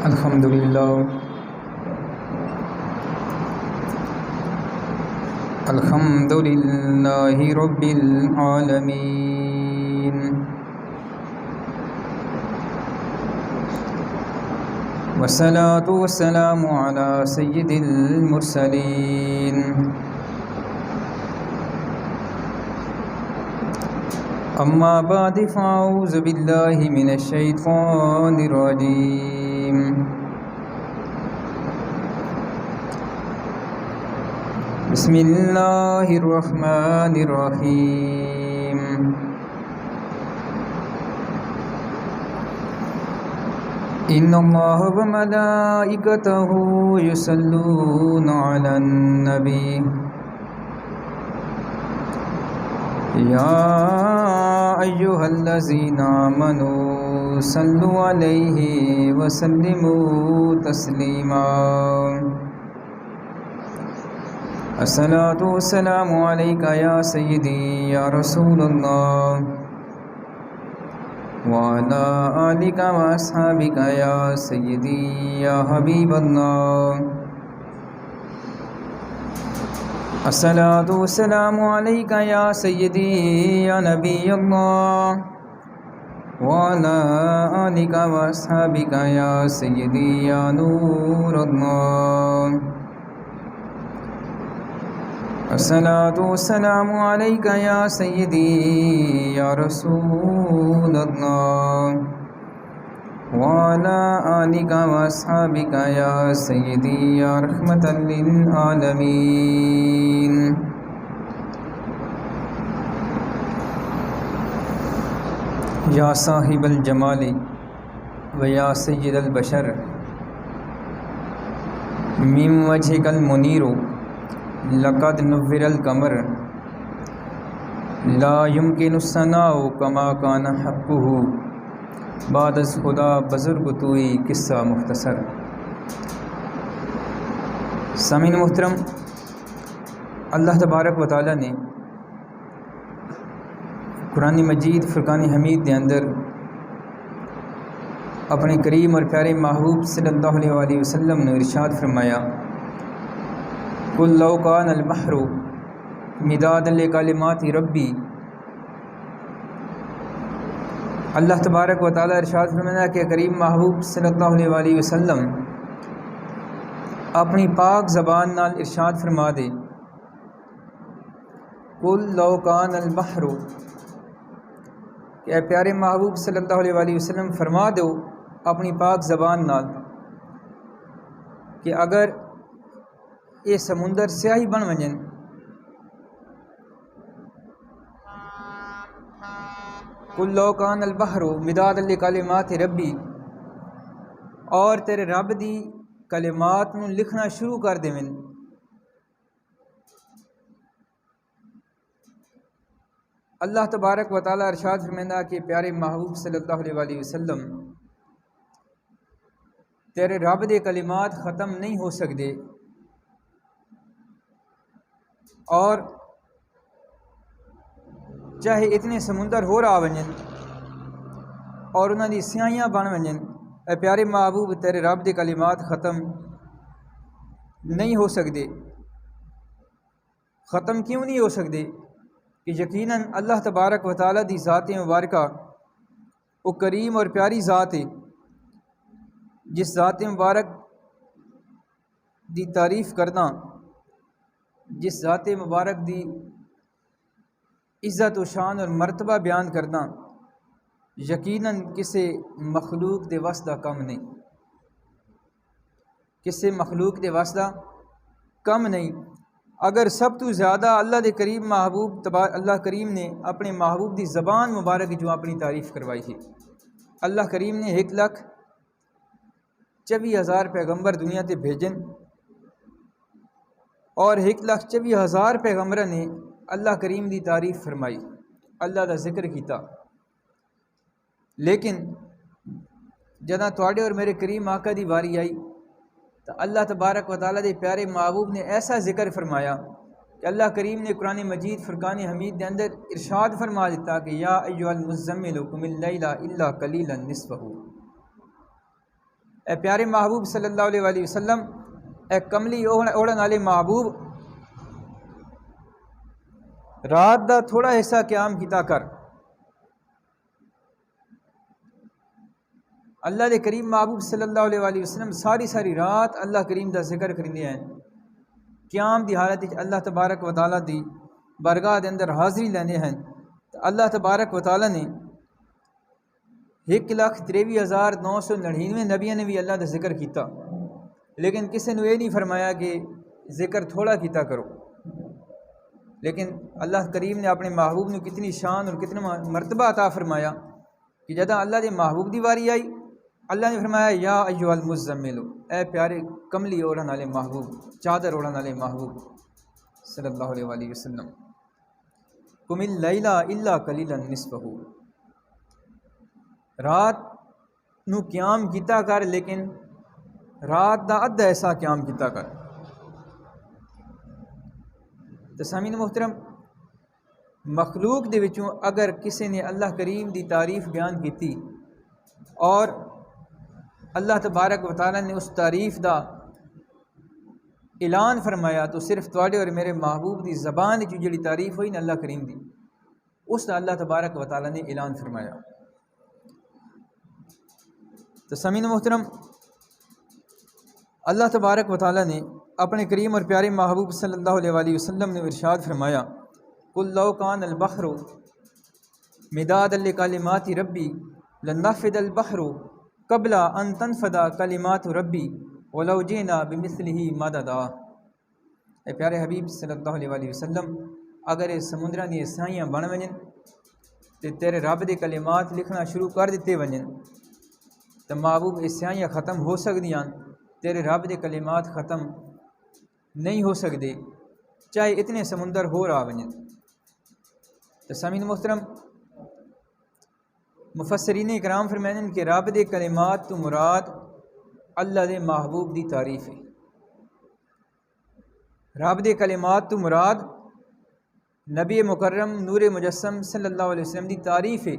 الحمد لله رب العالمين والصلاة والسلام على سيد المرسلين أما بعد فأعوذ بالله من الشيطان الرجيم بسم الله الرحمن الرحيم إن الله وملائكته يصلون على النبي يا أيها الذين آمنوا صلوا عليه وسلموا تسليما الصلاة والسلام عليك يا سيدي يا رسول الله وعلى آلك وأصحابك يا سيدي يا حبيب الله الصلاة والسلام عليك يا سيدي يا نبي الله وعلى آلك وأصحابك يا سيدي يا نور الله الصلاة والسلام عليك يا سيدي يا رسول الله وعلى آلك وأصحابك يا سيدي يا رحمة للعالمين يا صاحب الجمال ويا سيد البشر من وجهك المنير لقد نور القمر لا يمكن الثناء كما كان حقه بعد از خدا بزرگ توئی قصہ مختصر۔ سامعین محترم، اللہ تبارک و تعالی نے قرآن مجید فرقان حمید کے اندر اپنے کریم اور پیارے محبوب صلی اللہ علیہ وسلم نے ارشاد فرمایا، قل لو کان البحر مدادا لکلمات ربی۔ اللہ تبارک و تعالی ارشاد فرمایا کہ کریم محبوب صلی اللہ علیہ وسلم اپنی پاک زبان نال ارشاد فرما دے، قل لو کان البحر، کہ اے پیارے محبوب صلی اللہ علیہ وسلم فرما دو اپنی پاک زبان نال کہ اگر یہ سمندر سیاہی بن ونجن قل لو کان البحر مدادا لکلمات ربی، اور تیرے رب دی کلمات نو لکھنا شروع کر دیون، اللہ تبارک و تعالی ارشاد فرمائندا کہ پیارے محبوب صلی اللہ علیہ وسلم تیرے رب دے کلمات ختم نہیں ہو سکتے، اور چاہے اتنے سمندر ہو رہا ونجن اور انہاں دی سیاہیاں بن ونجن، اے پیارے محبوب تیرے رب دے کلمات ختم نہیں ہو سکتے۔ ختم کیوں نہیں ہو سکتے؟ کہ یقیناً اللہ تبارک و تعالی دی ذات مبارکہ وہ کریم اور پیاری ذات ہے، جس ذات مبارک دی تعریف کرنا، جس ذات مبارک دی عزت و شان اور مرتبہ بیان کرنا یقیناً کسی مخلوق دے وس دا کم نہیں، کسی مخلوق دے وس دا کم نہیں۔ اگر سب تو زیادہ اللہ دے کریم محبوب اللہ کریم نے اپنے محبوب دی زبان مبارک جو اپنی تعریف کروائی ہے، اللہ کریم نے 1,24,000 پیغمبر دنیا تے بھیجن، اور 1,24,000 پیغمبر نے اللہ کریم دی تعریف فرمائی، اللہ دا ذکر کیتا، لیکن جداں تواڈے اور میرے کریم آقا دی واری آئی تو اللہ تبارک و تعالیٰ دے پیارے محبوب نے ایسا ذکر فرمایا کہ اللہ کریم نے قرآن مجید فرقان حمید کے اندر ارشاد فرما دیتا کہ یا ایھا المزمل قم اللیل الا قلیلا نصفہ، اے پیارے محبوب صلی اللہ علیہ وآلہ وسلم، اے کملی اوڑھن والے محبوب، رات دا تھوڑا حصہ قیام کیتا کر۔ اللہ دے کریم محبوب صلی اللہ علیہ وآلہ وسلم ساری رات اللہ کریم دا ذکر کرندے ہیں، قیام دی حالت وچ اللہ تبارک و تعالیٰ دی بارگاہ دے اندر حاضری لیندے ہیں۔ اللہ تبارک و تعالیٰ نے 1,23,999 نبیوں نے بھی اللہ دا ذکر کیتا، لیکن کسی نے یہ نہیں فرمایا کہ ذکر تھوڑا کیتا کرو۔ لیکن اللہ کریم نے اپنے محبوب نے کتنی شان اور کتنا مرتبہ عطا فرمایا کہ جدہ اللہ دے محبوب دی واری آئی، اللہ نے فرمایا یا ایھا المزمل، اے پیارے کملی اوڑھن والے محبوب، چادر اوڑھن والے محبوب صلی اللہ علیہ وآلہ وسلم، قم اللیل الا قلیلا نصفہ، رات نو قیام کیتا کر لیکن رات دا ادھا ایسا قیام کیتا کر۔ تو سامعین محترم، مخلوق دے وچوں اگر کسی نے اللہ کریم دی تعریف بیان کیتی اور اللہ تبارک و تعالیٰ نے اس تعریف دا اعلان فرمایا، تو صرف تواڈے اور میرے محبوب دی زبان وچ جڑی تعریف ہوئی نا اللہ کریم دی، اس دا اللہ تبارک و تعالیٰ نے اعلان فرمایا۔ تو سامعین محترم، اللہ تبارک و تعالیٰ نے اپنے کریم اور پیارے محبوب صلی اللہ علیہ وآلہ وسلم نے ارشاد فرمایا قل لو کان البحر مدادا لکلمات ربی لنفد البحر قبل ان تنفد کلمات ربی ولو جئنا بمثلہ مددا۔ اے پیارے حبیب صلی اللہ علیہ وآلہ وسلم، اگر یہ سمندراں دی سائیاں بن ونجن تے تیرے رب دے کلمات لکھنا شروع کر دیتے ونجن تو محبوب یہ سائیاں ختم ہو سکدیاں، تیرے رب دے کلمات ختم نہیں ہو سکتے چاہے اتنے سمندر ہو رہا ونجن۔ تو سامعین محترم، مفسرین اکرام فرمائیں کہ رب دے کلمات تو مراد اللہ دے محبوب دی تعریف ہے۔ رب دے کلمات تو مراد نبی مکرم نور مجسم صلی اللہ علیہ وسلم دی تعریف ہے۔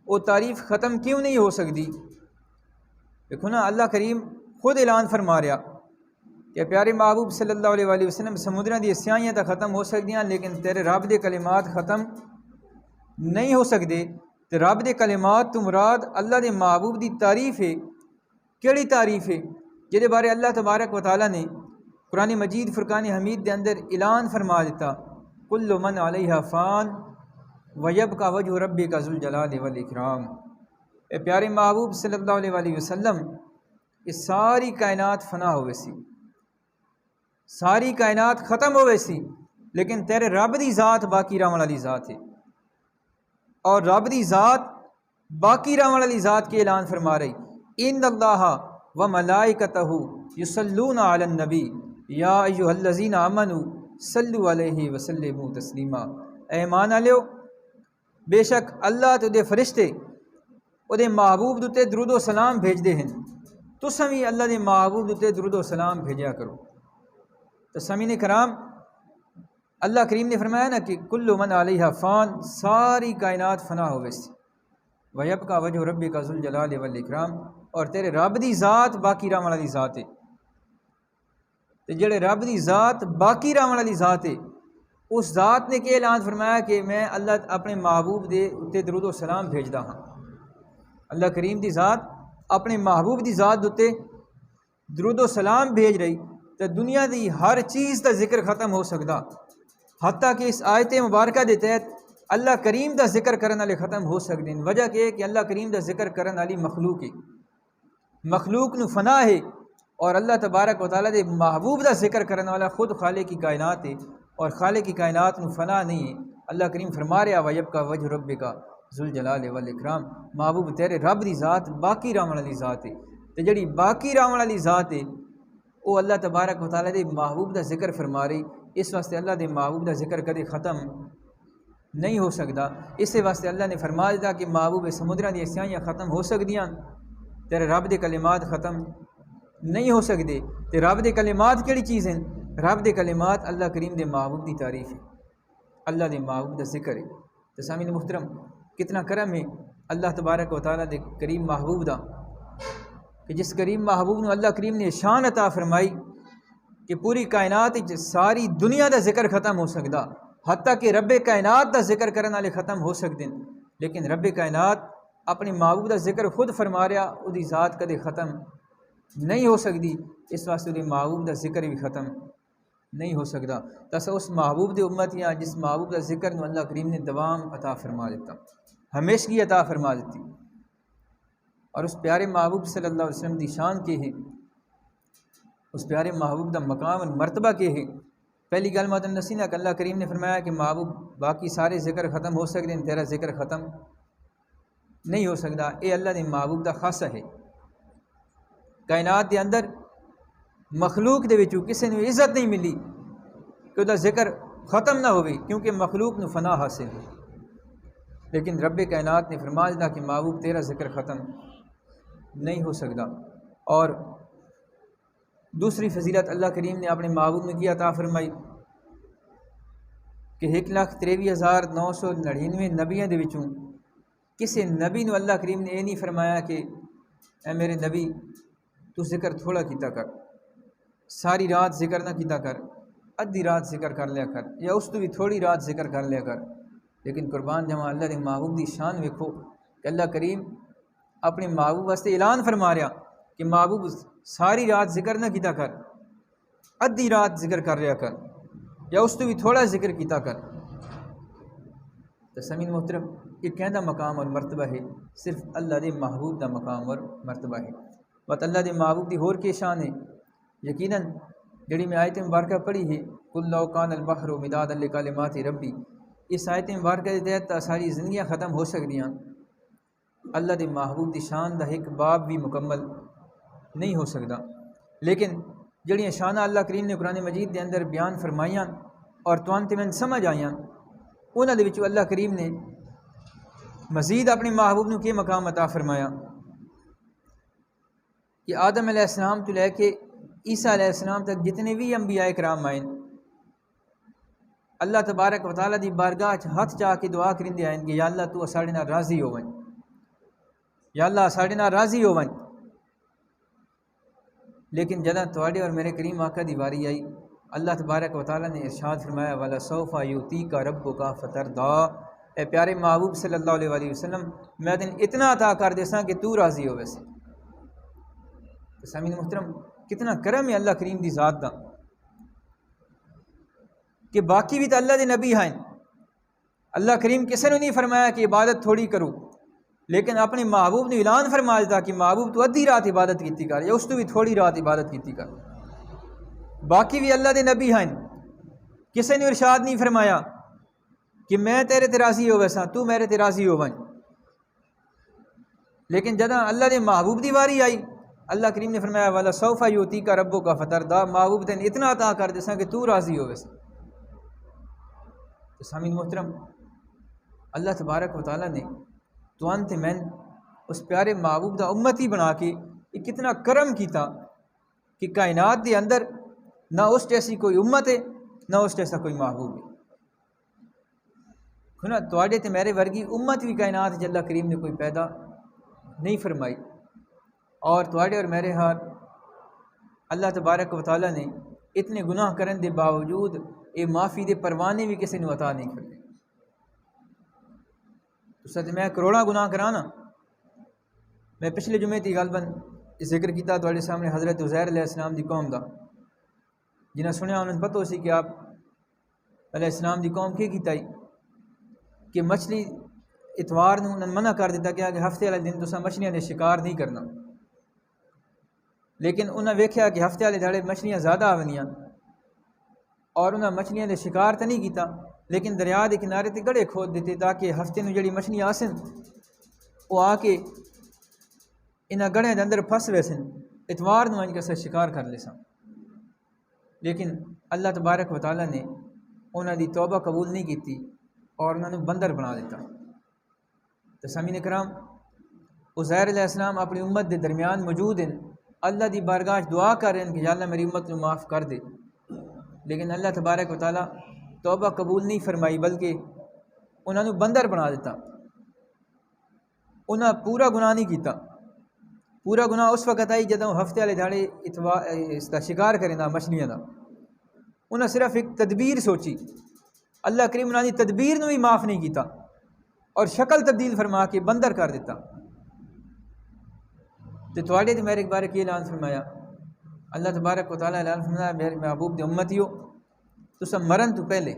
وہ تعریف ختم کیوں نہیں ہو سکتی؟ دیکھو نا، اللہ کریم خود اعلان فرما رہا کہ پیارے محبوب صلی اللہ علیہ وآلہ وسلم سمندراں دی سیاہیاں تو ختم ہو سکدیاں لیکن تیرے رب دے کلمات ختم نہیں ہو سکتے۔ تو رب دے کلمات تو مراد اللہ دے محبوب دی تعریف ہے۔ کیڑی تعریف ہے؟ جہدے بارے اللہ تبارک و تعالیٰ نے قرآن مجید فرقان حمید دے اندر اعلان فرما دیتا کل من علیہا فان ویبقی وجہ ربک ذو الجلال والاکرام۔ اے پیارے محبوب صلی اللہ علیہ وآلہ وسلم، یہ ساری کائنات فنا ہوئے سی، ساری کائنات ختم ہوئے سی، لیکن تیرے رب دی ذات باقی رہن والی ذات ہے، اور رب دی ذات باقی رہن والی ذات کے اعلان فرما رہی ان اللہ و ملائکتہ یصلون علی النبی یا ایھا الذین آمنوا صلوا علیہ وسلموا تسلیما۔ اے ایمان والو، بے شک اللہ تے دے فرشتے او دے محبوب دے درود و سلام بھیج دے ہیں، تساں وی اللہ دے محبوب دے درود و سلام بھیجا کرو۔ تو سامعین کرام، اللہ کریم نے فرمایا نا کہ کل من علیہا فان، ساری کائنات فنا ہوئے سی، ویبقی وجہ ربک ذو الجلال والاکرام، اور تیرے رب دی ذات باقی رہن والی ذات ہے۔ تو جڑے رب دی ذات باقی رہن والی ذات ہے، اس ذات نے کہ اعلان فرمایا کہ میں اللہ اپنے محبوب دے اتے درود و سلام بھیجدا ہاں۔ اللہ کریم دی ذات اپنے محبوب دی ذات اتے درود و سلام بھیج رہی، تو دنیا دی ہر چیز دا ذکر ختم ہو سکتا، حتیٰ کہ اس آیت مبارکہ دے تحت اللہ کریم دا ذکر کرنے والے ختم ہو سکتے ہیں۔ وجہ کہ اللہ کریم دا ذکر کرنے والی مخلوق ہے، مخلوق نو فنا ہے، اور اللہ تبارک و تعالیٰ دے محبوب دا ذکر کرنے والا خود خالق کی کائنات ہے، اور خالق کی کائنات نو فنا نہیں ہے۔ اللہ کریم فرما رہا ویبقی وجہ ربک ذو الجلال والاکرام، محبوب تیرے رب دی ذات باقی رہن والی ذات ہے۔ تو جڑی باقی رہن والی ذات ہے وہ اللہ تبارک و تعالیٰ دے محبوب دا ذکر فرما رہی، اس واسطے اللہ دے محبوب دا ذکر کدے ختم نہیں ہو سکتا۔ اس واسطے اللہ نے فرما دیتا کہ محبوب سمندراں دی سیاہیاں ختم ہو سکدیاں، تیرے رب دے کلمات ختم نہیں ہو سکتے۔ تے رب دے کلمات کیڑی چیز ہیں؟ رب دے کلمات اللہ کریم دے محبوب دی تعریف ہے، اللہ دے محبوب دا ذکر ہے۔ تو سامعین محترم کتنا کرم ہے اللہ تبارک و تعالیٰ دے کریم محبوب دا، کہ جس کریم محبوب نے اللہ کریم نے شان عطا فرمائی کہ پوری کائنات ساری دنیا دا ذکر ختم ہو سکتا، حتیٰ کہ رب کائنات دا ذکر کرنے والے ختم ہو سکتے ہیں، لیکن رب کائنات اپنے محبوب دا ذکر خود فرما رہا، وہی ذات کدے ختم نہیں ہو سکتی، اس واسطے وہ محبوب دا ذکر بھی ختم نہیں ہو سکتا۔ تسا اس محبوب دے امتیاں جس محبوب دا ذکر نو اللہ کریم نے دوام عطا فرما دیتا، ہمیشگی عطا فرما دیتی۔ اور اس پیارے محبوب صلی اللہ علیہ وسلم دی شان کے ہے، اس پیارے محبوب دا مقام اور مرتبہ کے ہے۔ پہلی گل مدن نسینہ کہ اللہ کریم نے فرمایا کہ محبوب باقی سارے ذکر ختم ہو سکتے ہیں، تیرا ذکر ختم نہیں ہو سکتا۔ اے اللہ دے محبوب دا خاصہ ہے، کائنات دے اندر مخلوق دے وچوں کسی نے عزت نہیں ملی کہ وہ ذکر ختم نہ ہوئے، کیونکہ مخلوق نو فنا حاصل ہے، لیکن رب کائنات نے فرما دیا کہ محبوب تیرا ذکر ختم نہیں ہو سکتا۔ اور دوسری فضیلت اللہ کریم نے اپنے محبوب نے کیا عطا فرمائی کہ 1,93,999 نبیوں دے وچوں کسی نبی نو اللہ کریم نے یہ نہیں فرمایا کہ اے میرے نبی تو ذکر تھوڑا کیتا کر، ساری رات ذکر نہ کیتا کر، ادھی رات ذکر کر لیا کر، یا اس تو بھی تھوڑی رات ذکر کر لیا کر۔ لیکن قربان جہاں اللہ دے محبوب دی شان ویکھو کہ اللہ کریم اپنے محبوب واسطے اعلان فرما رہا کہ محبوب ساری رات ذکر نہ کیتا کر، ادھی رات ذکر کر لیا کر، یا اس تو بھی تھوڑا ذکر کیتا کر۔ تو سامعین محترم یہ کہندہ مقام اور مرتبہ ہے صرف اللہ دے محبوب دا مقام اور مرتبہ ہے۔ بات اللہ دے محبوب دی ہور کے شان ہے، یقیناً جڑی میں آیت مبارکہ پڑھی ہے قُلْ لَوْ كَانَ الْبَحْرُ مِدَادًا لِكَلِمَاتِ رَبِّي، اس آیت مبارکہ کے تحت ساری زندگیاں ختم ہو سکتی ہیں، اللہ دے محبوب دی شان دا ایک باب بھی مکمل نہیں ہو سکتا۔ لیکن جڑیاں شانہ اللہ کریم نے قرآن مجید دے اندر بیان فرمائیاں اور توان تے میں سمجھ آئیاں، انہاں دے وچوں اللہ کریم نے مزید اپنے محبوب نو کے مقام عطا فرمایا کہ آدم علیہ السلام تو لے کے عیسیٰ علیہ السلام تک جتنے بھی انبیاء کرام آئیں، اللہ تبارک و تعالیٰ دی بارگاہ ہاتھ چاہ کے دعا کرندے آئیں کہ یا اللہ تو ساڑے نال راضی ہو ون، یا اللہ ساڑے نال راضی ہو ون۔ لیکن جدہ تواڈے اور میرے کریم آقا دی باری آئی، اللہ تبارک و تعالیٰ نے ارشاد فرمایا وَلَسَوْفَ يُؤْتِيكَ رَبُّكَ فَتَرْضَىٰ، اے پیارے محبوب صلی اللہ علیہ وسلم میں تین اتنا عطا کر دیساں کہ تو راضی ہو ویسے۔ سامعین محترم کتنا کرم ہے اللہ کریم دی ذات دا کہ باقی بھی تو اللہ دے نبی ہیں، اللہ کریم کسی نے نہیں فرمایا کہ عبادت تھوڑی کرو، لیکن اپنے محبوب نے اعلان فرما دیتا کہ محبوب تو ادھی رات عبادت کیتی کر، یا اس تو بھی تھوڑی رات عبادت کیتی کر۔ باقی بھی اللہ دے نبی ہیں، کسی نے ارشاد نہیں فرمایا کہ میں تیرے تے راضی ہو ویسا تو میرے تے راضی ہو ون۔ لیکن جدہ اللہ دے محبوب دی واری آئی، اللہ کریم نے فرمایا وَلَسَوْفَ يُؤْتِيكَ رَبُّكَ فَتَرْضَىٰ، محبوب تین اتنا عطا کر دیساں کہ تو راضی ہو ویسا۔ تو سامعین محترم اللہ تبارک و تعالیٰ نے تو انت من اس پیارے محبوب دا امتی بنا کے یہ کتنا کرم کیتا کہ کائنات دے اندر نہ اس جیسی کوئی امت ہے نہ اس جیسا کوئی محبوب ہے۔ کھنا تواڈے تے میرے ورگی امت بھی کائنات اللہ کریم نے کوئی پیدا نہیں فرمائی، اور تواڈے اور میرے ہاتھ اللہ تبارک و تعالیٰ نے اتنے گناہ کرن دے باوجود اے معافی دے پروانے بھی کسی نے عطا نہیں کرتے۔ تو سچ میں کروڑا گناہ کرانا، میں پچھلے جمعے تھی غالباً ذکر کیتا تواڈے سامنے حضرت عزیر علیہ السلام دی قوم دا، جنہیں سنیا انہوں نے پتہ ہو سی کہ آپ علیہ السلام دی قوم کی کیتا کہ مچھلی اتوار نو انہوں نے منع کر دیتا کہ ہفتے والے دن تساں مچھلیاں نے شکار نہیں کرنا، لیکن انہوں نے ویکھیا کہ ہفتے والے دھڑے مچھلیاں زیادہ آونیاں اور انہوں نے مچھلیاں دے شکار تو نہیں کیتا، لیکن دریا دے کنارے تے گڑھے کھود دیتے تاکہ ہفتے نو جڑی مچھلیاں آسن وہ آ کے انہاں گڑھے دے اندر پھس ویسن، اتوار نو انج کے شکار کر لیساں۔ لیکن اللہ تبارک و تعالیٰ نے انہاں دی توبہ قبول نہیں کیتی اور انہوں نے بندر بنا دیتا۔ تو سامعین کرام عزیر علیہ السلام اپنی امت دے درمیان موجود ہیں، اللہ دی بارگاہ دعا کر رہے ہیں کہ یا اللہ میری امت کو معاف کر دے، لیکن اللہ تبارک و تعالیٰ توبہ قبول نہیں فرمائی بلکہ انہوں نے بندر بنا دیتا. انہاں پورا گناہ نہیں کیتا. پورا گناہ اس وقت آئی جدوں ہفتے والے دھاڑے اس کا شکار کریں دا مچھلیاں دا. انہاں صرف ایک تدبیر سوچی. اللہ کریم انہوں نے تدبیر نو بھی معاف نہیں کیتا اور شکل تبدیل فرما کے بندر کر دیتا. تو تواڈے تے میرے بارے کی اعلان فرمایا اللہ تبارک و تعالیٰ اعلان فرمایا میرے محبوب دے امتی ہو تسا مرن تو پہلے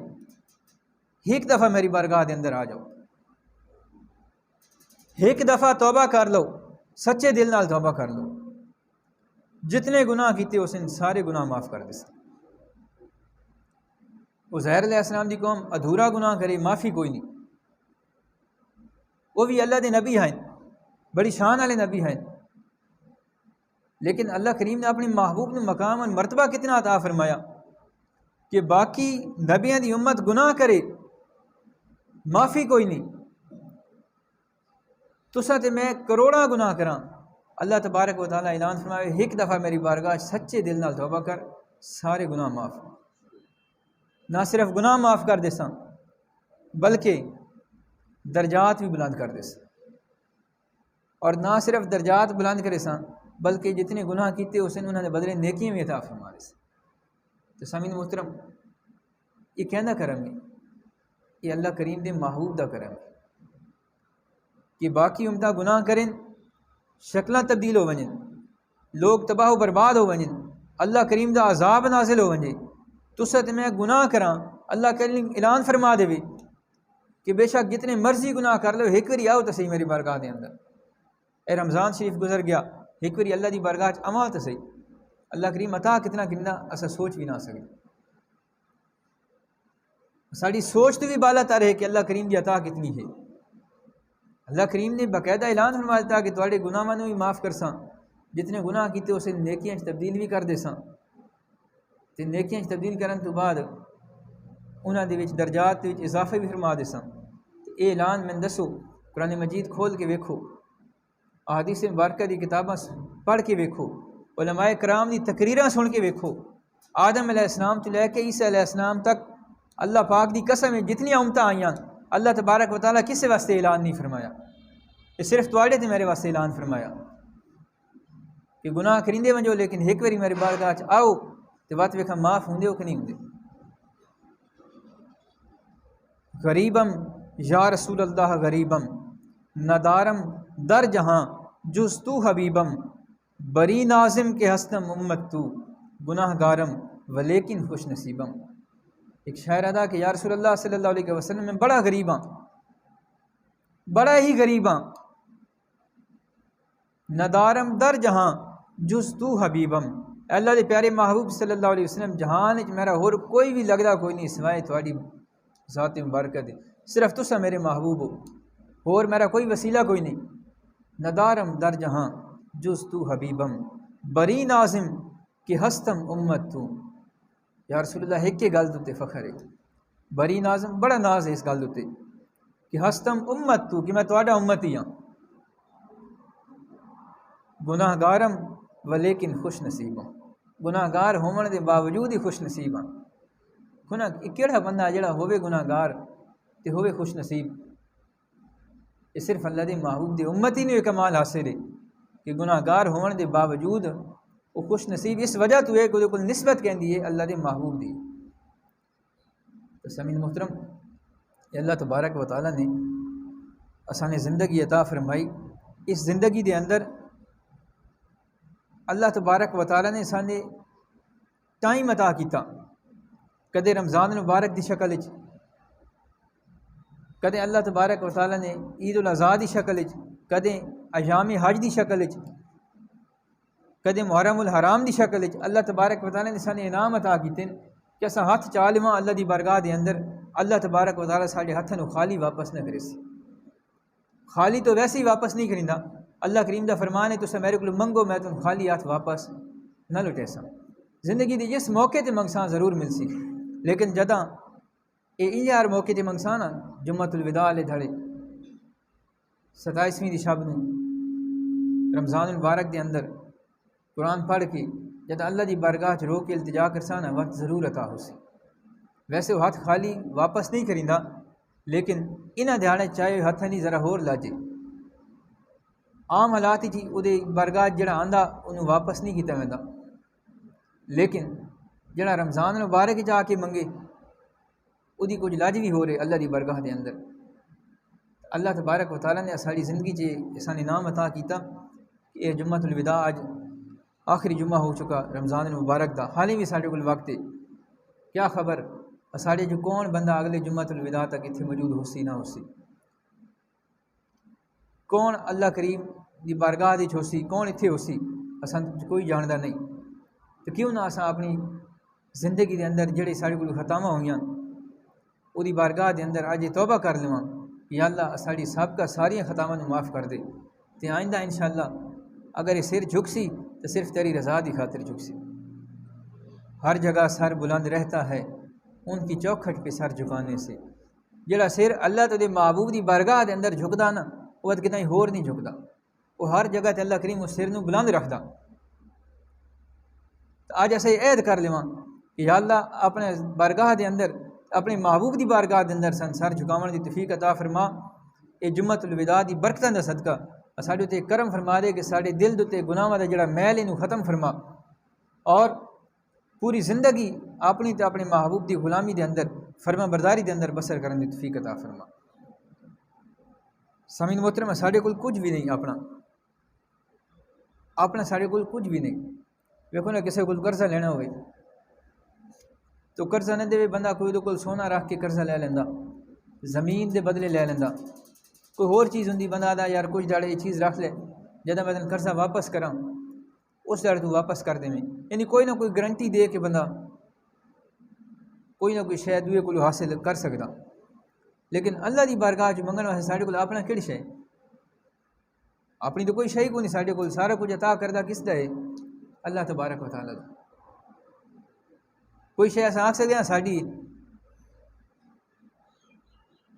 ایک دفعہ میری بارگاہ دے اندر آ جاؤ. ایک دفعہ توبہ کر لو, سچے دل نال توبہ کر لو. جتنے گناہ کیتے اس نے سارے گناہ معاف کر دے. عزیر علیہ السلام دی قوم ادھورا گناہ کرے معافی کوئی نہیں. وہ بھی اللہ دے نبی ہیں, بڑی شان والے نبی ہیں, لیکن اللہ کریم نے اپنی محبوب نے مقام اور مرتبہ کتنا عطا فرمایا کہ باقی نبیوں دی امت گناہ کرے معافی کوئی نہیں. تسا تے میں کروڑا گناہ کراں, اللہ تبارک و تعالیٰ اعلان فرمائے ایک دفعہ میری بارگاہ سچے دل نال توبہ کر سارے گناہ معاف. نہ صرف گناہ معاف کر دے ساں بلکہ درجات بھی بلند کر دے ساں. اور نہ صرف درجات بلند کرے ساں بلکہ جتنے گناہ کیتے اس نے انہوں نے بدلے نیکیاں بھی عطا فرما دے ساں. تو سامعین محترم یہ کہنا کرم ہے, یہ اللہ کریم دے محبوب دا کرم ہے کہ باقی امتہ گناہ کریں شکلاں تبدیل ہو ونجن, لوگ تباہ و برباد ہو ونجن, اللہ کریم دا عذاب نازل ہو ونجے. تسا تے میں گناہ کراں اللہ کریم اعلان فرما دے کہ بے شک جتنے مرضی گناہ کر لو ایک باری آؤ تو صحیح میری بارگاہ دے اندر. اے رمضان شریف گزر گیا, ایک باری اللہ دی بارگاہ چ آواں تو صحیح. اللہ کریم عطا کتنا کتنا اسا سوچ بھی نہ سکے. ساری سوچ تو بھی بالا تر ہے کہ اللہ کریم دی عطا کتنی ہے. اللہ کریم نے باقاعدہ اعلان فرما دیتا کہ تواڈے گناہاں نوں بھی معاف کرساں, جتنے گناہ کیتے اسے نیکیاں تبدیل بھی کر دیساں. تے نیکیاں تبدیل کرن تو بعد انہاں دے وچ درجات وچ اضافہ بھی فرما دیساں. اے اعلان میں دسو قرآن مجید کھول کے ویکھو, احادیث مبارکہ دی کتاباں پڑھ کے ویکھو, علماء کرام دی تقریراں سن کے ویکھو. آدم علیہ السلام تو لے کے عیسیٰ علیہ السلام تک اللہ پاک دی قسم ہے جتنی امتاں آئیاں اللہ تبارک و تعالیٰ کسے واسطے اعلان نہیں فرمایا, یہ صرف تواڈے تے میرے واسطے اعلان فرمایا کہ گناہ کریندے ونجو لیکن ایک باری میری بارگاہ چ آؤ تے وقت ویکھاں معاف ہوندے ہو کہ نہیں ہوندے. غریبم یا رسول اللہ غریبم ندارم در جہاں جز تو حبیبم بری ناظم کے ہستم امت تو گناہ گارم ولیکن خوش نصیبم. ایک شاعر ادا کہ یا رسول اللہ صلی اللہ علیہ وسلم میں بڑا غریب ہاں, بڑا ہی غریب ہاں, ندارم در جہاں جز تو حبیبم. اللہ دے پیارے محبوب صلی اللہ علیہ وسلم جہان میرا ہور کوئی بھی لگدا کوئی نہیں سوائے تواڈی ذات مبارکہ دے, صرف تسا میرے محبوب ہو, اور میرا کوئی وسیلہ کوئی نہیں. ندارم در جہاں جز تو حبیبم بری ناظم کہ ہستم امت تو. یا رسول اللہ ایک کے گل دوتے فخر ہے, بری ناظم بڑا ناز ہے اس گل دوتے کہ ہستم امت تو کہ میں تواڈا امتی ہاں, گناہ گارم ولیکن خوش نصیب ہوں, گناہ گار ہون دے باوجود ہی خوش نصیب ہاں. گناہ کیڑا بندہ جڑا ہوے گناہ گار تے ہوے خوش نصیب؟ یہ صرف اللہ دے محبوب دے امتی نے کمال حاصل ہے کہ گناہ گار ہون دے باوجود وہ خوش نصیب اس وجہ تو ہے کہ وہ نسبت کہندی ہے اللہ دے محبوب دی. تو سامعین محترم یہ اللہ تبارک و تعالیٰ نے اساں نے زندگی عطا فرمائی. اس زندگی دے اندر اللہ تبارک و تعالیٰ نے سانے ٹائم عطا کیتا, کدے رمضان المبارک دی شکل وچ, کدے اللہ تبارک و تعالیٰ نے عید الاضحیٰ دی شکل وچ, کدے ایام حج دی شکل وچ, کدے محرم الحرام دی شکل وچ. اللہ تبارک و تعالیٰ نے سانے انعام عطا کیتے کہ اساں ہاتھ چا لواں اللہ دی بارگاہ دے اندر, اللہ تبارک و تعالیٰ ساڈے ہاتھاں نوں خالی واپس نہ کرے. خالی تو ویسے ہی واپس نہیں کریندا. اللہ کریم دا فرمان ہے تساں میرے کول منگو میں تم خالی ہاتھ واپس نہ لٹیساں. زندگی دے جس موقع تے منگساں ضرور مل سی, لیکن جداں یہ یار موقع تے منگساں نا جمعۃ الوداع والے دھڑے 27ویں دی شب نوں رمضان المبارک دے اندر قرآن پڑھ کے جب اللہ دی بارگاہ چ رو کے التجا کرسا نا وقت ضرور عطا ہو سی. ویسے وہ ہاتھ خالی واپس نہیں کریندا لیکن انہاں دیہاڑے چاہے ہاتھ نہیں ذرا ہور لاجے. عام حالات ہی وہ بارگاہ جڑا آندا انہوں واپس نہیں کیتا ویندا لیکن جڑا رمضان مبارک جا کے منگے وہ کچھ لاج بھی ہو رہے اللہ دی بارگاہ دے اندر. اللہ تبارک و تعالیٰ نے ساری زندگی چان انعام عطا کیتا کہ یہ جمعۃ الوداع آج آخری جمعہ ہو چکا رمضان المبارک دا. حالی بھی سارے کول وقت ہے کیا خبر سارے جو کون بندہ اگلے جمعۃ الوداع تک اتنے موجود ہو سی نہ ہو سی, کون اللہ کریم دی بارگاہ دی چھوسی کون اتنے ہو سی اساں کوئی جاندا نہیں. تو کیوں نہ اساں اپنی زندگی دے اندر جڑے سارے کول خطاواں ہوئیاں وہ دی بارگاہ دے اندر اج توبہ کر لواں یا اللہ ساری سابقہ ساری خطاواں معاف کر دے تے آئندہ انشاءاللہ اگر یہ سر جھک سی تو صرف تیری رضا دی خاطر جھک سی. ہر جگہ سر بلند رہتا ہے ان کی چوکھٹ پہ سر جھکانے سے. جڑا سر اللہ تعالی محبوب دی بارگاہ دے اندر جھکدا نا وہ کتنا ہور نہیں جھکدا, وہ ہر جگہ تے اللہ کریم اس سر نو بلند رکھدا. آج ایسے عہد کر لواں کہ یا اللہ اپنے بارگاہ دے اندر اپنے محبوب دی بارگاہ دے اندر سر جھکاون دی توفیق عطا فرما. اے جمعۃ الوداع دی برکتاں دا صدقہ ساڈے تے کرم فرما دے کہ ساڈے دل دے گناہاں دا جڑا میل اینو ختم فرما اور پوری زندگی اپنی تے اپنے محبوب دی غلامی دے اندر فرما برداری دے اندر بسر کرن دی توفیق عطا فرما. سامعین محترم ساڈے کول کچھ بھی نہیں اپنا ساڈے کول کچھ بھی نہیں. ویکھو نا کسے کول قرضہ لینا ہوئے تو قرضہ نہ دے بندہ کوئی دے کول سونا رکھ کے قرضہ لے لیندا, زمین دے بدلے لے لیندا, کوئی ہور چیز ہوندی بندہ دا یار کچھ داڑے یہ چیز رکھ لے جدوں میں قرضہ واپس کراں اس داڑے تو واپس کر دیں. یعنی کوئی نہ کوئی گارنٹی دے کے بندہ کوئی نہ کوئی شے دوے کولو حاصل کر سکدا. لیکن اللہ دی بارگاہ چ منگن واسطے ساڈے کول اپنا کہڑی شے اپنی تو کوئی شے کو نہیں ساڈے کول سارا کچھ عطا کردہ کس دا ہے اللہ تبارک و تعالیٰ. کوئی شے ایسا آکھ سکدے ہاں ساڈی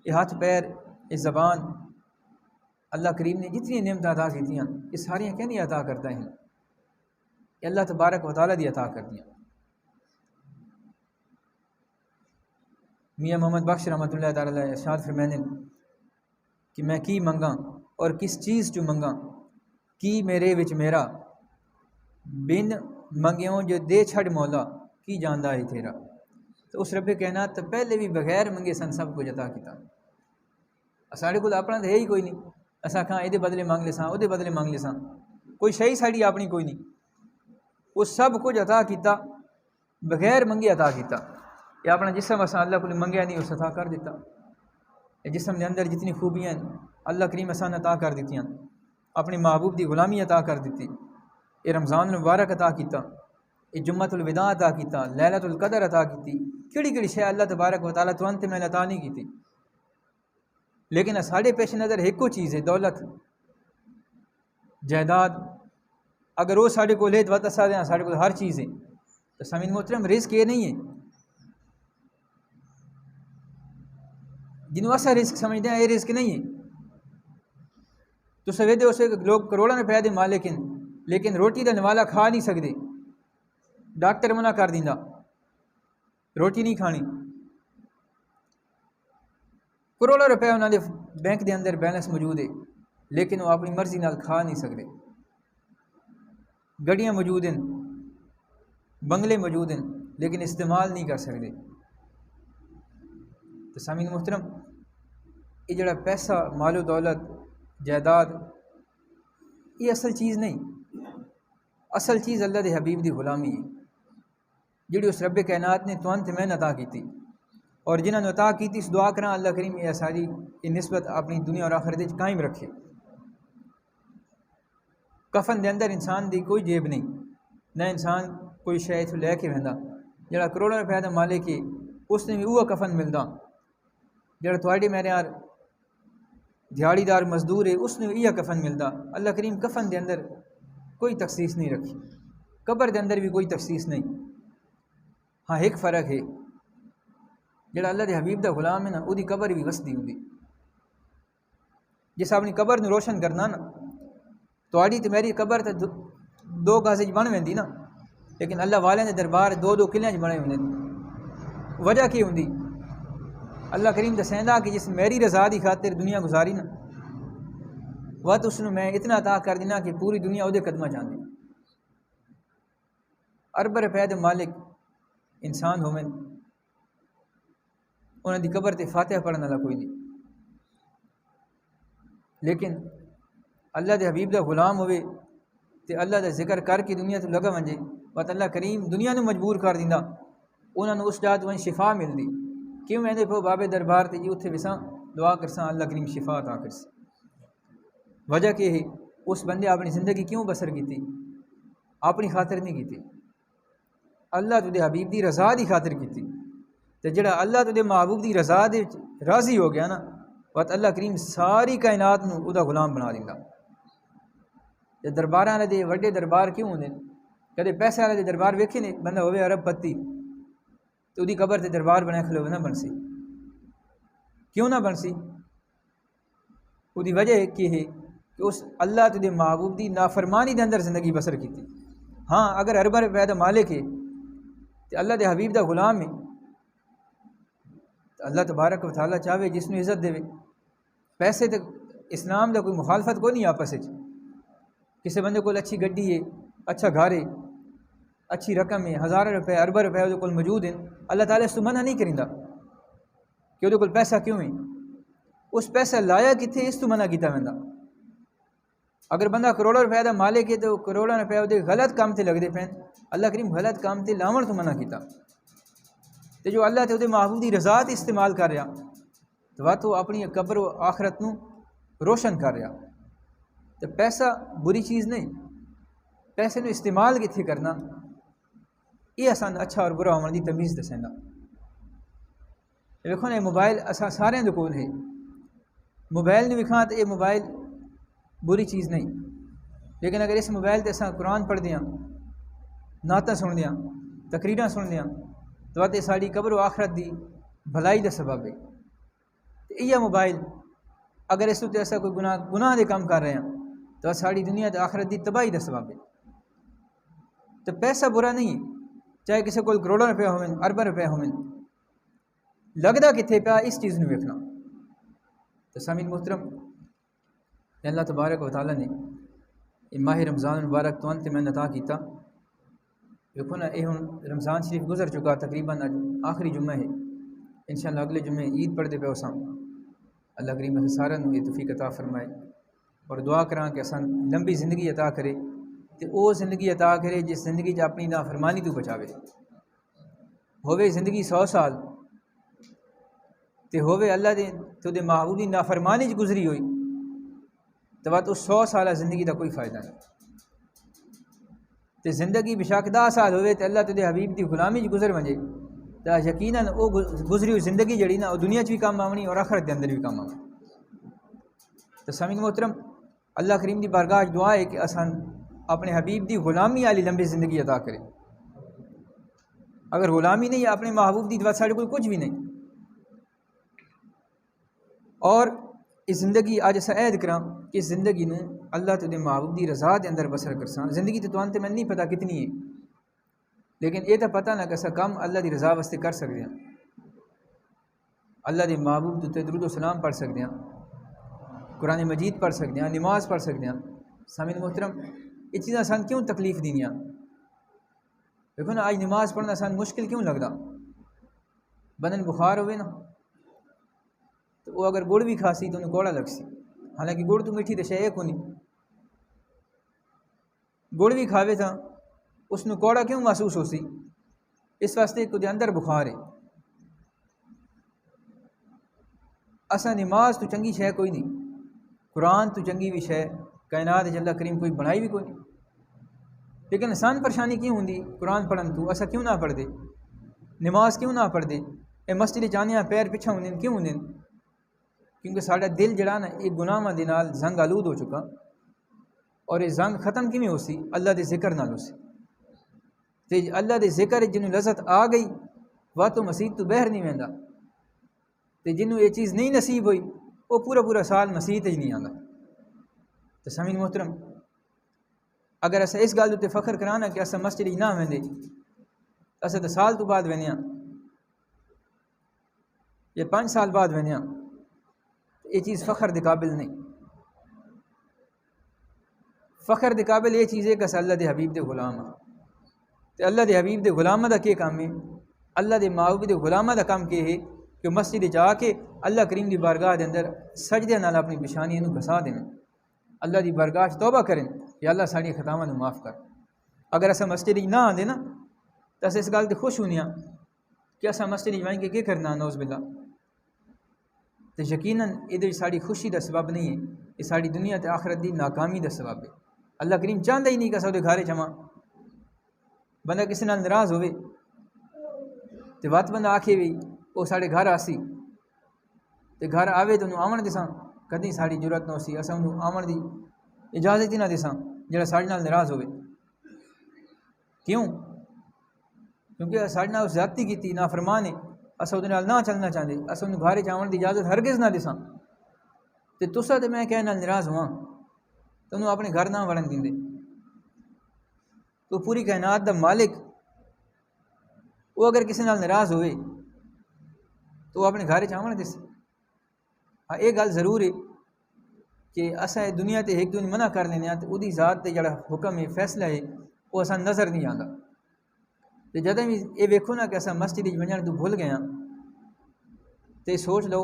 یہ ہاتھ پیر یہ زبان اللہ کریم نے جتنی نعمت عطا کیتیاں یہ ساریاں کہنی عطا کرتا ہیں یہ اللہ تبارک و تعالیٰ دی عطا کردیاں. میاں محمد بخش رحمۃ اللہ تعالیٰ ارشاد فرمائیں کہ میں کی منگاں اور کس چیز چ منگاں کی میرے وچ میرا بن منگیوں جو دے چھڑ مولا کی جاندا ہے تیرا. تو اس رب کائنات تو پہلے بھی بغیر منگے سن سب کچھ عطا کیتا. ساڈے کول اپنا تو ہے ہی کوئی نہیں, اساں کھاں یہ بدلے مانگ لے ساں وہ بدلے مانگ لے ساں, کوئی شے ساڈی اپنی کوئی نہیں. وہ سب کچھ عطا کیتا بغیر منگے عطا کیتا. یہ اپنا جسم اساں اللہ کو منگیا نہیں اس عطا کر دیتا. یہ جسم کے اندر جتنی خوبیاں اللہ کریم اساں عطا کر دیتیاں, اپنے محبوب دی غلامی عطا کر دیتی, یہ رمضان المبارک عطا کیتا, یہ جمعۃ الوداع عطا کیتا, لیلۃ القدر عطا کیتی. کیڑی شے اللہ تبارک و تعالیٰ تو انت میں عطا نہیں کیتی. لیکن ساڈے پیش نظر ایک چیز ہے دولت جائیداد, اگر وہ ساڈے کو لے تو ساڈے کو ہر چیز ہے. تو سامعین محترم رزق یہ نہیں ہے جنہوں ایسا رزق سمجھتے ہیں, یہ رزق نہیں ہے. تو سویدے اسے لوگ کروڑوں روپے دے مالک ہیں لیکن روٹی دا نوالا کھا نہیں سکتے. ڈاکٹر منع کر دیندا روٹی نہیں کھانی. کروڑوں روپے انہوں نے بینک دے اندر بیلنس موجود ہے لیکن وہ اپنی مرضی نال کھا نہیں سکتے. گڑیاں موجود ہیں, بنگلے موجود ہیں لیکن استعمال نہیں کر سکتے. تو سامعین محترم یہ جڑا پیسہ مال و دولت جائیداد یہ اصل چیز نہیں. اصل چیز اللہ دے حبیب دی غلامی ہے جڑی اس رب کائنات نے تو انت میں عطا کیتی, اور جنہوں نے عطا کیتی اس دعا کراں اللہ کریم یہ ساری یہ نسبت اپنی دنیا اور آخرت وچ قائم رکھے. کفن دے اندر انسان دی کوئی جیب نہیں, نہ انسان کوئی شے اتھوں لے کے ویندا. جڑا کروڑوں روپے دا مالک ہے اس نے بھی وہ کفن ملدا, جڑا تواڈے میرے یار دیہڑی دار مزدور ہے اس نے بھی یہ کفن ملدا. اللہ کریم کفن دے اندر کوئی تخصیص نہیں رکھی, قبر دے اندر بھی کوئی تخصیص نہیں. ہاں ایک فرق ہے جڑا اللہ دے حبیب دا غلام ہے نا وہ دی قبر بھی وسدی ہوندی. جس اپنی قبر نو روشن کرنا نا تواڈی تے میری قبر تے 2 گز بن ویندی نا, لیکن اللہ والے نے دربار دو دو قلعے بنے ہوندے وجہ کی ہوندی اللہ کریم دسیندا کہ جس میری رضا دی خاطر دنیا گزاری نا وقت اس میں اتنا عطا کر دینا کہ پوری دنیا وہ قدمہ چاہتی ارب روپے دے مالک انسان ہوئے انہوں دی قبر تے فاتحہ پڑھنے والا کوئی نہیں لیکن اللہ دے حبیب دا غلام ہوئے تے اللہ دا ذکر کر کے دنیا تو لگا ونجے بات اللہ کریم دنیا نے مجبور کر دیندا انہوں نے اس جات ون شفا ملدی کیوں میں پو بابے دربار تے جی اتھے وساں دعا کرساں اللہ کریم شفا عطا کرساں وجہ کہ ہے اس بندے اپنی زندگی کیوں بسر کیتی اپنی خاطر نہیں کیتی اللہ تو دے حبیب دی رضا دی خاطر کیتی تے جڑا اللہ تو دے محبوب دی رضا دے راضی ہو گیا نا بات اللہ کریم ساری کائنات نو او دا غلام بنا دیندا تے درباراں والے دے وڈے دربار کیوں ہوندے کدے پیسے والے دے دربار ویکھے نے بندہ ہوے ارب پتی تو دی قبر تے دربار بنا کھلو نہ بن سی کیوں نہ بن سی او دی وجہ کی ہے کہ اس اللہ تے دے محبوب دی نافرمانی دے اندر زندگی بسر کیتی ہاں اگر ارب روپے دا مالک ہے تے اللہ دے حبیب دا غلام ہے تو اللہ تبارک و تعالیٰ چاہے جس نو عزت دے پیسے تے اسلام دا کوئی مخالفت کوئی نہیں آپس وچ کسی بندے کول اچھی گڈی ہے اچھا گھر ہے اچھی رقم ہے ہزار روپے ارب روپے وہ کول موجود ہیں اللہ تعالیٰ اس تو منع نہیں کریندا کہ وہ کول پیسہ کیوں ہے اس پیسہ لایا کتنے اس تو منع کیتا ویندا اگر بندہ کروڑوں روپے دا مالک ہے تو کروڑوں روپے وہ غلط کام تے لگتے پین اللہ کریم غلط کام تے لاون تو منع کیتا تے جو اللہ تے وہ محبوب دی رضا تے استعمال کر رہا تو وہ تو اپنی قبر و آخرت نو روشن کر رہا تو پیسہ بری چیز نہیں پیسے نو استعمال کتنے کرنا یہ آسان اچھا اور برا ہونے کی تمیز دسیندا دیکھو نا موبائل اساں سارے دے کول ہے موبائل نہیں وکھاں تو یہ موبائل بری چیز نہیں لیکن اگر اس موبائل تے اساں قرآن پڑھ دیاں نعتاں سن دیاں تقریراں سن دیاں تو تے ساری قبر و آخرت دی بھلائی دا سبب ہے یہ موبائل اگر اس تے ایسا کوئی گناہ دے کام کر رہے ہیں تو ساری دنیا تے آخرت دی تباہی دا سبب ہے تو پیسہ برا نہیں ہے چاہے کسی کو کروڑوں روپے ہوئیں ارباں روپے ہوئیں لگدا کتنے پیا اس چیز نو ویکھنا تو سامعین محترم اللہ تبارک و تعالیٰ نے یہ ماہ رمضان مبارک تو انت میں عطا کیتا دیکھو نا یہ ہن رمضان شریف گزر چکا تقریباً آخری جمعہ ہے انشاءاللہ اگلے جمعے عید پڑھ دے پہ اساں اللہ کریم اساں سارے نو یہ توفیق عطا فرمائے اور دعا کراں کہ اساں لمبی زندگی عطا کرے تے او زندگی عطا کرے جس زندگی چ اپنی نافرمانی تو بچاوے ہوے زندگی 100 سال تے ہوے اللہ دے تو دے محبوب دی نافرمانی چ گزری ہوئی تو بات اس 100 سالہ زندگی دا کوئی فائدہ نہیں تے زندگی بشاک 10 سال ہوئے تے اللہ تے دے حبیب دی غلامی چ گزر ونجے تو یقیناً وہ گزری ہوئی زندگی جڑی نا وہ دنیا چ بھی کام آونی اور آخرت دے اندر بھی کام آونی تو سامعین محترم اللہ کریم دی بارگاہ دعا ہے کہ اسان اپنے حبیب دی غلامی والی لمبی زندگی عطا کرے اگر غلامی نہیں اپنے محبوب دی دعا سارے کوئی کچھ بھی نہیں اور اس زندگی آج اسا عہد کراں کہ اس زندگی نو اللہ تو دے محبوب دی رضا دے اندر بسر کرساں زندگی تو انت میں نہیں پتہ کتنی ہے لیکن یہ تو پتہ نہ کہ اسا کم اللہ دی رضا واسطے کر سکتے ہیں اللہ دے محبوب تو درود و سلام پڑھ سکتے ہیں قرآن مجید پڑھ سکتے ہیں نماز پڑھ سکتے ہیں سامعین محترم یہ چیزیں آسان کیوں تکلیف دینیاں دیکھو نا آج نماز پڑھنا آسان مشکل کیوں لگتا بدن بخار ہوئے نا تو وہ اگر گڑ بھی کھاسی تو انہیں کوڑا لگ سی حالانکہ گڑ تو میٹھی تو شے کو نہیں گڑ بھی کھاوے تھا اس نے کوڑا کیوں محسوس ہو سی اس واسطے کچھ اندر بخار ہے اسا نماز تو چنگی شے کوئی نہیں قرآن تو چنگی بھی شے کائنات اللہ کریم کوئی بنائی بھی کوئی نہیں لیکن آسان پریشانی کیوں ہوندی قرآن پڑھن تو اسا کیوں نہ پڑھ دے نماز کیوں نہ پڑھ دے اے مسجد جانے پیر پیچھا ہوندے کیوں ہوندے کیونکہ ساڈا دل جڑا نا ایک گناہاں دے نال زنگ آلود ہو چکا اور یہ زنگ ختم کیویں ہو سی اللہ دے ذکر نال ہو سی تے اللہ دے ذکر جنوں لذت آ گئی وہ تو مسیح تو بہر نہیں ویندا تے جنوں یہ چیز نہیں نصیب ہوئی وہ پورا سال مسیح تے نہیں آندا تو سامعین محترم اگر اسا اس گل تے فخر کرانا کہ اسا مسجد نہ ویندے اسا تو سال تو بعد ویندے یا 5 سال بعد ویندے یہ چیز فخر دے قابل نہیں. فخر دے قابل یہ چیز ہے کہ اللہ دے حبیب دے غلام ہاں. تے اللہ دے حبیب دے غلامہ دا کیا کام ہے؟ اللہ دے محبوب دے غلامہ دا کام کیا ہے کہ مسجد جا کے اللہ کریم دی بارگاہ دے اندر سجدے نال اپنی پیشانیاں نوں گھسا دین، اللہ دی بارگاہ وچ توبہ کریں کہ اللہ ساری خطاواں نوں معاف کر. اگر اسا مسجد نہ آندے نا تو اسا اس گل تے خوش ہونے کہ اسا مسجد وائیں کے کیا کرنا نعوذ باللہ. تو یقیناً یہ ساری خوشی دا سبب نہیں ہے، یہ ساری دنیا تے آخرت دی ناکامی دا سبب ہے. اللہ کریم چاہتا ہی نہیں کہ سارے گھر چواں بندہ کسی نال ناراض ہوئے تو وقت بندہ آکھے بھی وہ سارے گھر آسی تو گھر آوے تو انہوں آمن دیساں کدی ساری ضرورت نہ سی اساں انہوں آمن دی اجازت ہی نہ دیساں جڑا سارے نال ناراض ہوئے. کیوں؟ کیونکہ سارے نال زیادتی کیتی نافرمان ہے، اساں اودے نال نہ چلنا چاہتے، اساں انہوں گھر آمن دی اجازت ہرگز نہ دیساں. تے تساں تے میں کہہ نال ناراض ہواں تو انہوں اپنے گھر نہ وڑن دیندے. تو پوری کائنات دا مالک وہ اگر کسی نال ناراض ہوئے تو وہ اپنے گھر آمن دے. ہاں یہ گل ضرور ہے کہ اساں دنیا تے ایک دن منع کر لینے تو وہی ذات تے جڑا حکم ہے فیصلہ ہے وہ اساں نظر نہیں آتا. تو جدوں بھی یہ ویکھو نا کہ اساں مسجد ونجن تو بھول گئے تو سوچ لو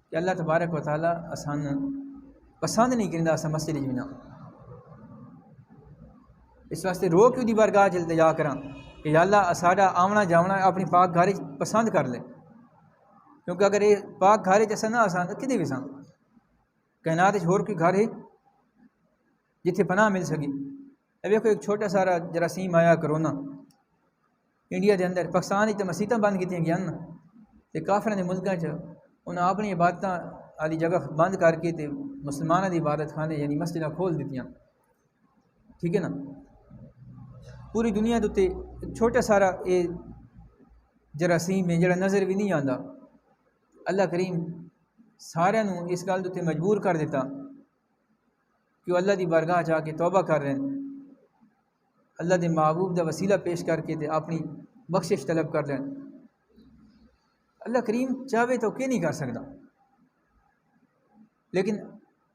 کہ اللہ تبارک و تعالیٰ اساں پسند نہیں کرتا اساں مسجد وجنا. اس واسطے رو کیوں دی بارگاہ چ التجا کراں کہ یا اللہ ساڈا آونا جاونا اپنی پاک گھر پسند کر لے. کیونکہ اگر یہ پاک گھر اساں نہ آسان تو کدے وساں کائنات ہور کوئی گھر ہے جتھے پناہ مل سکی. ویکھو ایک چھوٹا سارا جراثیم آیا کرونا انڈیا دے اندر، پاکستان تو مسیتاں بند کیتیاں گیا نا تے کافراں دے ملکاں چ انہاں اپنی عبادتاں والی جگہ بند کر کے تے مسلماناں دی عبادت خانے یعنی مسجداں کھول دیتیاں. ٹھیک ہے نا. پوری دنیا دے ایک چھوٹا سارا یہ جراثیم ہے جڑا نظر بھی نہیں آتا. اللہ کریم سارے نوں اس گل تے مجبور کر دیتا کہ وہ اللہ دی بارگاہ جا کے توبہ کر رہے ہیں، اللہ دے محبوب دا وسیلہ پیش کر کے تے اپنی بخشش طلب کر رہے ہیں. اللہ کریم چاہے تو کہ نہیں کر سکتا، لیکن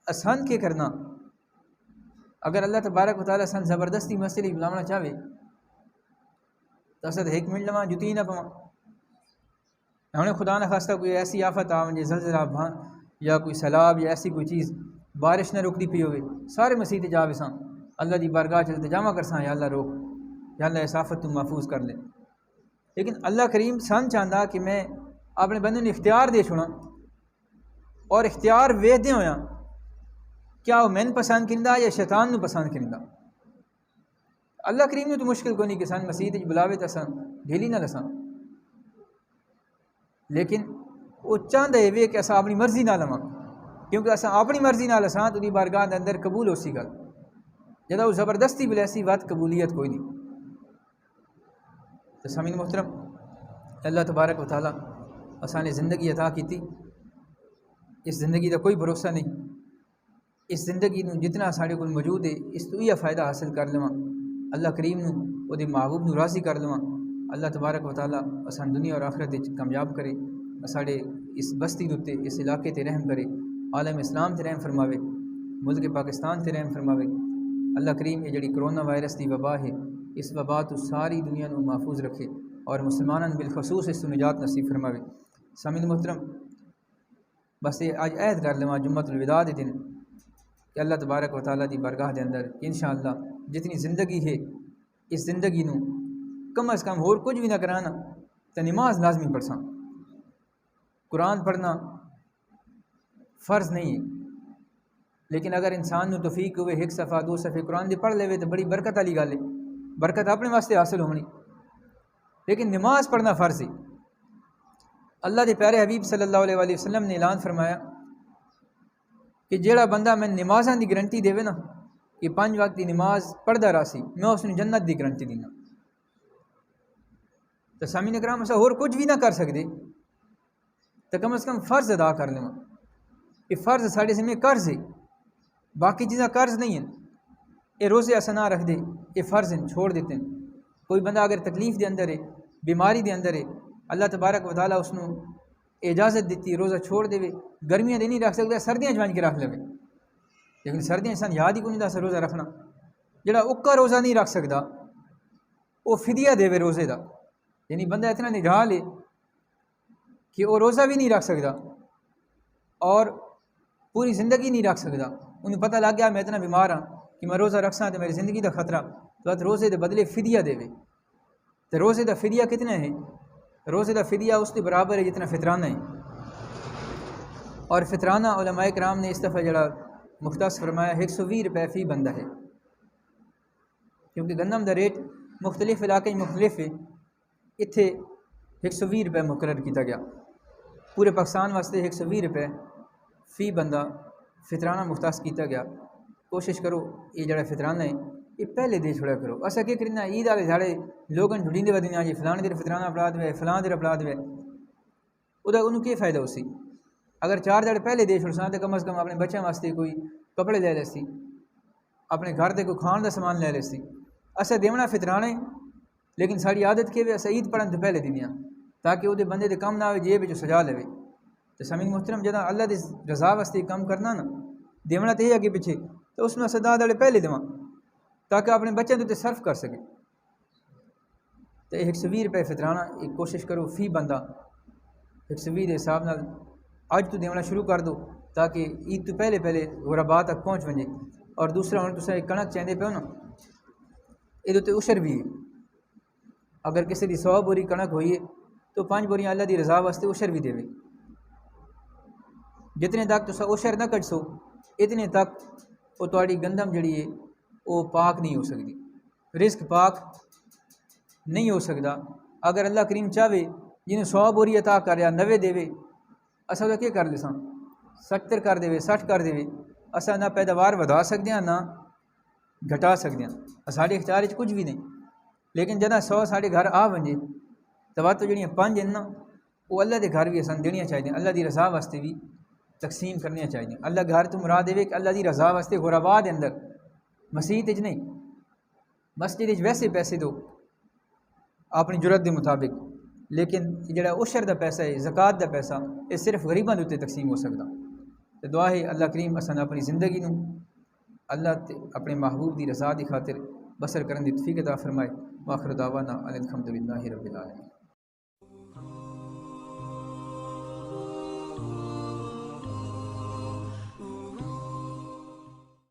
آسان کے کرنا اگر اللہ تبارک و تعالیٰ سن زبردستی مسجد بلاونا چاہے تو اسد ایک منٹ لواں جتی نہ پواں. ہمیں خدا نہ خواستہ کوئی ایسی آفت آ جی زلزلہ یا کوئی سیلاب یا ایسی کوئی چیز بارش نہ رکتی پی ہوئے سارے مسیح جا وساں اللہ دی بارگاہ چلتے جامع کرساں یا اللہ روک یا اللہ اس آفت تو محفوظ کر لے. لیکن اللہ کریم سن چاہتا کہ میں اپنے بندے نے اختیار دے چھوڑا اور اختیار ویدے ہویا کیا وہ مین پسند کرندہ یا شیطان نو پسند کرندہ. اللہ کریم نے تو مشکل کو نہیں کہ سن مسیح بلاوے تو سن ڈھیلی نہ لساں، لیکن وہ چاہتا ہے کہ اصا اپنی مرضی نہ لواں کیونکہ اصا اپنی مرضی نہ لساں تو دی بارگاہ دے اندر قبول ہو سی گل جدا وہ زبردستی بلیسی بات قبولیت کوئی نہیں. تو سامعین محترم اللہ تبارک و تعالیٰ اساں زندگی عطا کیتی، اس زندگی کا کوئی بھروسہ نہیں. اس زندگی نو جتنا سارے کو موجود ہے اس تو یہ فائدہ حاصل کر لواں، اللہ کریم نو وہ دے محبوب نو راضی کر لواں. اللہ تبارک و تعالیٰ اسان دنیا اور آخرت کامیاب کرے، ساڑے اس بستی دوتے اس علاقے تے رحم کرے، عالم اسلام تے رحم فرماوے، ملک پاکستان تے رحم فرماوے. اللہ کریم یہ جڑی کرونا وائرس دی وبا ہے اس وبا تو ساری دنیا نو محفوظ رکھے اور مسلمانان بالخصوص اس نجات نصیب فرماوے. سامعین محترم بس یہ آج عہد کر لواں جمعۃ الوداع دے دن کہ اللہ تبارک و تعالیٰ دی بارگاہ دے اندر انشاءاللہ جتنی زندگی ہے اس زندگی نو کم از کم ہور کچھ بھی نہ کرانا تو نماز لازمی پڑھساں. قرآن پڑھنا فرض نہیں ہے، لیکن اگر انسان نو توفیق ہوئے ایک صفحہ 2 صفحے قرآن دے پڑھ لے تو بڑی برکت والی گل ہے، برکت اپنے واسطے حاصل ہونی. لیکن نماز پڑھنا فرض ہے. اللہ دے پیارے حبیب صلی اللہ علیہ وآلہ وسلم نے اعلان فرمایا کہ جیڑا بندہ میں نمازاں دی گارنٹی دے نا کہ 5 وقت دی نماز پڑھدا راسی میں اس نے جنت دی گارنٹی دینا. تو سامعین اکرام اسا اور کچھ بھی نہ کر سکتے تو کم از کم فرض ادا کر لیں. یہ فرض ساڑے سے میں قرض ہے، باقی چیزاں قرض نہیں ہیں. یہ روزے ایسا نہ رکھ دے، یہ فرض ہیں چھوڑ دیتے ہیں۔ کوئی بندہ اگر تکلیف دے اندر ہے، بیماری دے اندر ہے، اللہ تبارک و تعالیٰ اس نوں اجازت دیتی روزہ چھوڑ دے، گرمیاں دے نہیں رکھ سکتا، سردیاں جوان کے رکھ لے، لیکن سردیاں انسان یاد ہی کو نہیں دس روزہ رکھنا۔ جڑا اکا روزہ نہیں رکھ سکتا وہ فدیہ دے روزے دا، یعنی بندہ اتنا نگال ہے کہ وہ روزہ بھی نہیں رکھ سکتا اور پوری زندگی نہیں رکھ سکتا۔ انہیں پتہ لگ گیا میں اتنا بیمار ہاں کہ میں روزہ رکھ سکتا تو میری زندگی دا خطرہ، تو روزے دے بدلے فدیہ دے۔ تو روزے دا فدیہ کتنا ہے؟ روزے دا فدیہ اس کے برابر ہے جتنا فطرانہ ہے۔ اور فطرانہ علماء کرام نے اس دفعہ جڑا مختص فرمایا 120 روپے فی بندہ ہے، کیونکہ گندم دا ریٹ مختلف علاقے مختلف ہے، اتنے 120 روپے مقرر کیا گیا۔ پورے پاکستان واسطے 120 روپے فی بندہ فطرانہ مختص کیا گیا۔ کوشش کرو یہ جڑا فطرانہ ہے یہ پہلے دے چھوڑا کرو۔ ایسا کیا کرنا عید والے دھاڑے لوگوں جھڑیندے ودیاں جی فلاں دیر فطرانہ اپلا دے، فلاں دیر اپلا دے، انہوں کیا فائدہ اسی؟ اگر 4 دھاڑے پہلے دے چھوڑ سان تو کم از کم اپنے بچوں واسطے کوئی کپڑے لے لے سی، اپنے گھر تے کوئی کھان دا سامان لے لے سی۔ اسا دیونا فطرانہ ہے، لیکن ساری عادت کہ اسا عید پڑھن تو پہلے دینیاں تاکہ وہ بندے دے کم نہ آئے، جیب جو سجا لے۔ تو سامعین محترم جدہ اللہ دی رضا واسطے کام کرنا نا، دیونا تو یہ اگے پیچھے، تو اس میں اسا 10 دھاڑے پہلے دیواں تاکہ اپنے بچوں تے صرف کر سکے۔ تو 120 روپے فطرانہ ایک کوشش کرو فی بندہ 120 کے حساب نال اج تو دیونا شروع کر دو تاکہ عید تو پہلے پہلے غربا تک پہنچ ونجے۔ اور دوسرا ہوں تصا ایک کنک چاہتے پہ ہو نا، یہ تو عشر بھی ہے۔ اگر کسی دی 100 بوری کنک ہوئی ہے تو 5 بوریاں اللہ دی رضا واسطے عشر بھی دے۔ جتنے تک تصا عشر نہ کٹ سو اتنے تک وہ تاری گندم جڑی ہے وہ پاک نہیں ہو سکتی، رزق پاک نہیں ہو سکتا۔ اگر اللہ کریم چاہے جنہیں 100 بوری عطا کر رہا 90 دے، اسا تو کیا کر لے ساں 70 کر دے 60 کر دے، اسا نہ پیداوار ودا سکتے ہیں نہ گھٹا سکتے ہیں، سارے اختیار کچھ بھی نہیں۔ لیکن جدہ 100 سارے گھر آ ونجے تو جڑیاں 5 ہیں نا وہ اللہ دے گھر بھی اسان دینیاں چاہیے، اللہ دی رضا واسطے بھی تقسیم کرنی چاہیے۔ اللہ گھر تو مراد دے کہ اللہ دی رضا واسطے غربا دے اندر، مسجد وچ نہیں، مسجد وچ ویسے پیسے دو اپنی ضرورت کے مطابق، لیکن جڑا عشر دا پیسہ ہے زکوٰۃ دا پیسہ یہ صرف غریباں دے تقسیم ہو سکتا۔ تو دعا ہے اللہ کریم اسان اپنی زندگی نوں اللہ تے اپنے محبوب دی رضا دی خاطر بسر کرن دی توفیق عطا فرمائے۔ وآخر دعوانا ان الحمد للہ رب العالمین۔